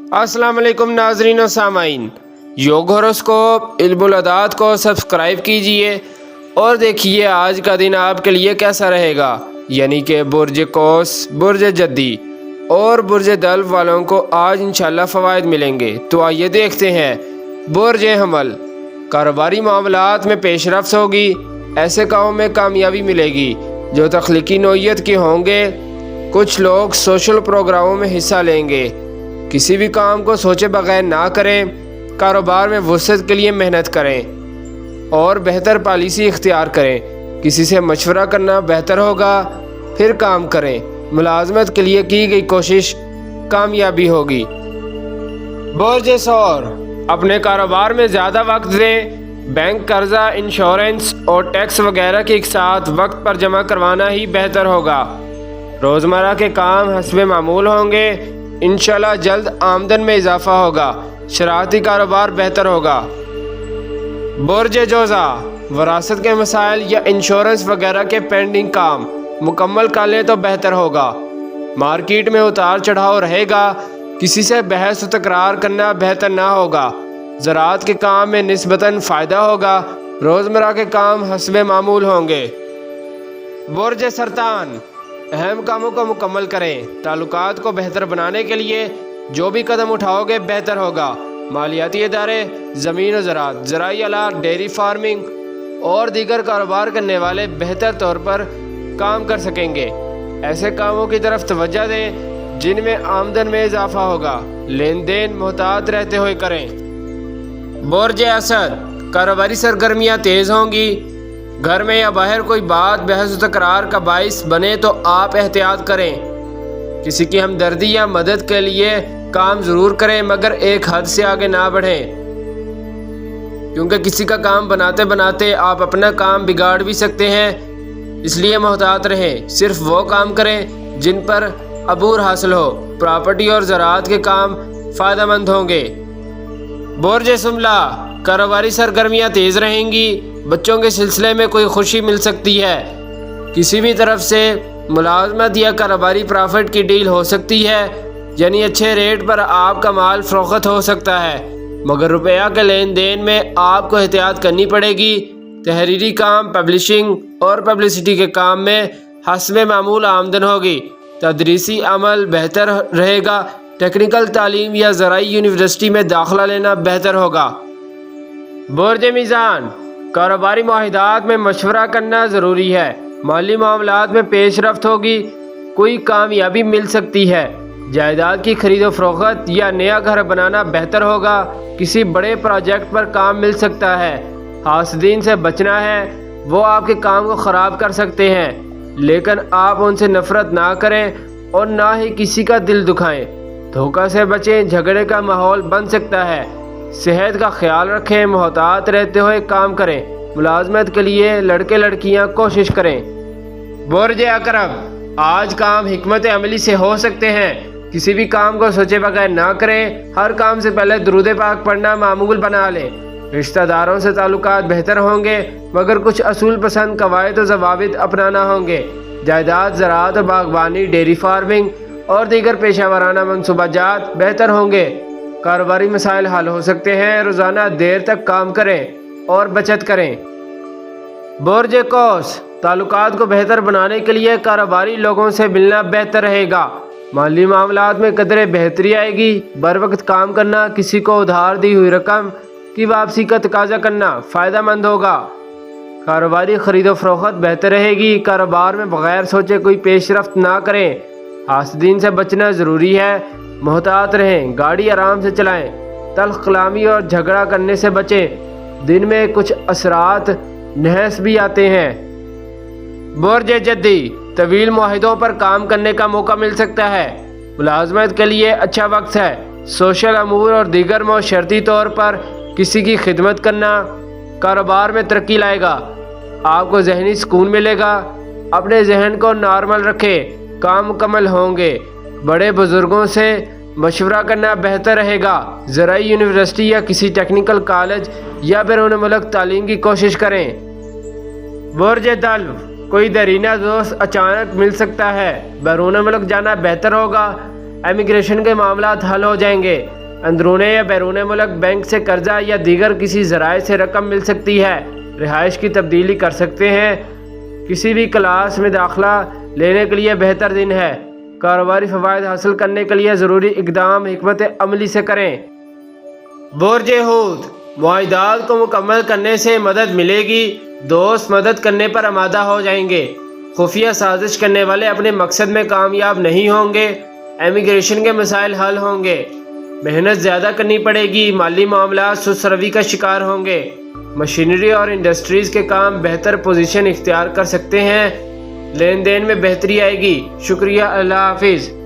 अस्सलाम वालेकुम नाजरीन और सामाइन, योग होरोस्कोप इल्मुल अदात को सब्सक्राइब कीजिए और देखिए आज का दिन आपके लिए कैसा रहेगा। यानी कि बुर्ज कौस, बुर्ज जद्दी और बुर्ज दल्व वालों को आज इंशाल्लाह फ़वाइद मिलेंगे। तो आइए देखते हैं। बुर्ज हमल, कारोबारी मामलात में पेशरफ्त होगी, ऐसे कामों में कामयाबी मिलेगी जो तख्लीकी नोयत के होंगे। कुछ लोग सोशल प्रोग्रामों में हिस्सा लेंगे। किसी भी काम को सोचे बगैर ना करें। कारोबार में वुसअत के लिए मेहनत करें और बेहतर पॉलिसी इख्तियार करें। किसी से मशवरा करना बेहतर होगा, फिर काम करें। मुलाजमत के लिए की गई कोशिश कामयाबी होगी। बुर्ज सौर, अपने कारोबार में ज़्यादा वक्त दें। बैंक कर्जा, इंश्योरेंस और टैक्स वगैरह के एक साथ वक्त पर जमा करवाना ही बेहतर होगा। रोज़मर्रा के काम हस्बे मामूल होंगे। इंशाल्लाह जल्द आमदन में इजाफा होगा। शरारती कारोबार बेहतर होगा। बुर्ज जोज़ा, वरासत के मसाइल या इंश्योरेंस वगैरह के पेंडिंग काम मुकम्मल कर ले तो बेहतर होगा। मार्केट में उतार चढ़ाव रहेगा। किसी से बहस व तकरार करना बेहतर ना होगा। ज़राअत के काम में निस्बतन फ़ायदा होगा। रोज़मर्रा के काम हस्बे मामूल होंगे। बुर्ज सरतान, अहम कामों को मुकम्मल करें। ताल्लुकात को बेहतर बनाने के लिए जो भी कदम उठाओगे बेहतर होगा। मालियाती इदारे, ज़मीन और ज़राअत, ज़राई आलात, डेयरी फार्मिंग और दीगर कारोबार करने वाले बेहतर तौर पर काम कर सकेंगे। ऐसे कामों की तरफ तवज्जो दें जिनमें आमदन में इजाफा होगा। लेन देन मोहतात रहते हुए करें। बुर्ज असद, कारोबारी सरगर्मियाँ तेज़ होंगी। घर में या बाहर कोई बात बहस व तकरार का बाइस बने तो आप एहतियात करें। किसी की हमदर्दी या मदद के लिए काम ज़रूर करें, मगर एक हद से आगे ना बढ़ें, क्योंकि किसी का काम बनाते बनाते आप अपना काम बिगाड़ भी सकते हैं। इसलिए मोहतात रहें। सिर्फ वो काम करें जिन पर अबूर हासिल हो। प्रॉपर्टी और ज़राअत के काम फ़ायदेमंद होंगे। बुर्ज सुमला, कारोबारी सरगर्मियाँ तेज़ रहेंगी। बच्चों के सिलसिले में कोई खुशी मिल सकती है। किसी भी तरफ से मुलाजमत या कारोबारी प्रॉफिट की डील हो सकती है, यानी अच्छे रेट पर आपका माल फ़रोख्त हो सकता है, मगर रुपया के लेन देन में आपको एहतियात करनी पड़ेगी। तहरीरी काम, पब्लिशिंग और पब्लिसिटी के काम में हस्बे मामूल आमदन होगी। तदरीसी अमल बेहतर रहेगा। टेक्निकल तालीम या ज़राई यूनिवर्सिटी में दाखिला लेना बेहतर होगा। बुर्ज मीज़ान, कारोबारी मुआहिदात में मशवरा करना ज़रूरी है। माली मामलात में पेशरफ्त होगी। कोई कामयाबी मिल सकती है। जायदाद की खरीदो फरोख्त या नया घर बनाना बेहतर होगा। किसी बड़े प्रोजेक्ट पर काम मिल सकता है। हासदीन से बचना है, वो आपके काम को ख़राब कर सकते हैं, लेकिन आप उनसे नफ़रत ना करें और ना ही किसी का दिल दुखाएं। धोखा से बचें, झगड़े का माहौल बन सकता है। सेहत का ख्याल रखें। मोहतात रहते हुए काम करें। मुलाजमत के लिए लड़के लड़कियां कोशिश करें। बुर्ज अकरब, आज काम हिकमत अमली से हो सकते हैं। किसी भी काम को सोचे बगैर ना करें। हर काम से पहले दुरूद पाक पढ़ना मामूल बना लें। रिश्तेदारों से ताल्लुकात बेहतर होंगे, मगर कुछ असूल पसंद कवायद और ज़वाबित अपनाना होंगे। जायदाद, ज़राअत और बागबानी, डेयरी फार्मिंग और दीगर पेशा वाराना मनसूबाजात बेहतर होंगे। कारोबारी मसाइल हल हो सकते हैं। रोज़ाना देर तक काम करें और बचत करें। बुर्ज कौस, ताल्लुकात को बेहतर बनाने के लिए कारोबारी लोगों से मिलना बेहतर रहेगा। माली मामलात में कदरे बेहतरी आएगी। बर वक्त काम करना, किसी को उधार दी हुई रकम की वापसी का तकाजा करना फ़ायदेमंद होगा। कारोबारी खरीदो फरोख्त बेहतर रहेगी। कारोबार में बगैर सोचे कोई पेशरफ्त ना करें। हासदीन से बचना ज़रूरी है। मोहतात रहें। गाड़ी आराम से चलाएं। तल्ख कलामी और झगड़ा करने से बचें। दिन में कुछ असरात नहस भी आते हैं। बुर्ज जद्दी, तवील मुआहिदों पर काम करने का मौका मिल सकता है। मुलाजमत के लिए अच्छा वक्त है। सोशल अमूर और दीगर मशर्ती तौर पर किसी की खिदमत करना कारोबार में तरक्की लाएगा। आपको जहनी सुकून मिलेगा। अपने जहन को नॉर्मल रखें। काम मुकम्मल होंगे। बड़े बुजुर्गों से मशवरा करना बेहतर रहेगा। ज़राई यूनिवर्सिटी या किसी टेक्निकल कॉलेज या बैरून मुल्क तालीम की कोशिश करें। बुर्ज दल्व, कोई दरीना दोस्त अचानक मिल सकता है। बैरून मुल्क जाना बेहतर होगा। इमिग्रेशन के मामलात हल हो जाएंगे। اندرون یا بیرون ملک بینک سے قرضہ یا دیگر کسی ذرائع سے رقم مل سکتی ہے۔ رہائش کی تبدیلی کر سکتے ہیں۔ کسی بھی کلاس میں داخلہ لینے کے لیے بہتر دن ہے۔ کاروباری فوائد حاصل کرنے کے لیے ضروری اقدام حکمت عملی سے کریں۔ برج حوت، معاہدات کو مکمل کرنے سے مدد ملے گی۔ دوست مدد کرنے پر آمادہ ہو جائیں گے۔ خفیہ سازش کرنے والے اپنے مقصد میں کامیاب نہیں ہوں گے۔ امیگریشن کے مسائل حل ہوں گے۔ محنت زیادہ کرنی پڑے گی۔ مالی معاملات سست روی کا شکار ہوں گے۔ مشینری اور انڈسٹریز کے کام بہتر پوزیشن اختیار کر سکتے ہیں۔ لین دین میں بہتری آئے گی۔ شکریہ، اللہ حافظ۔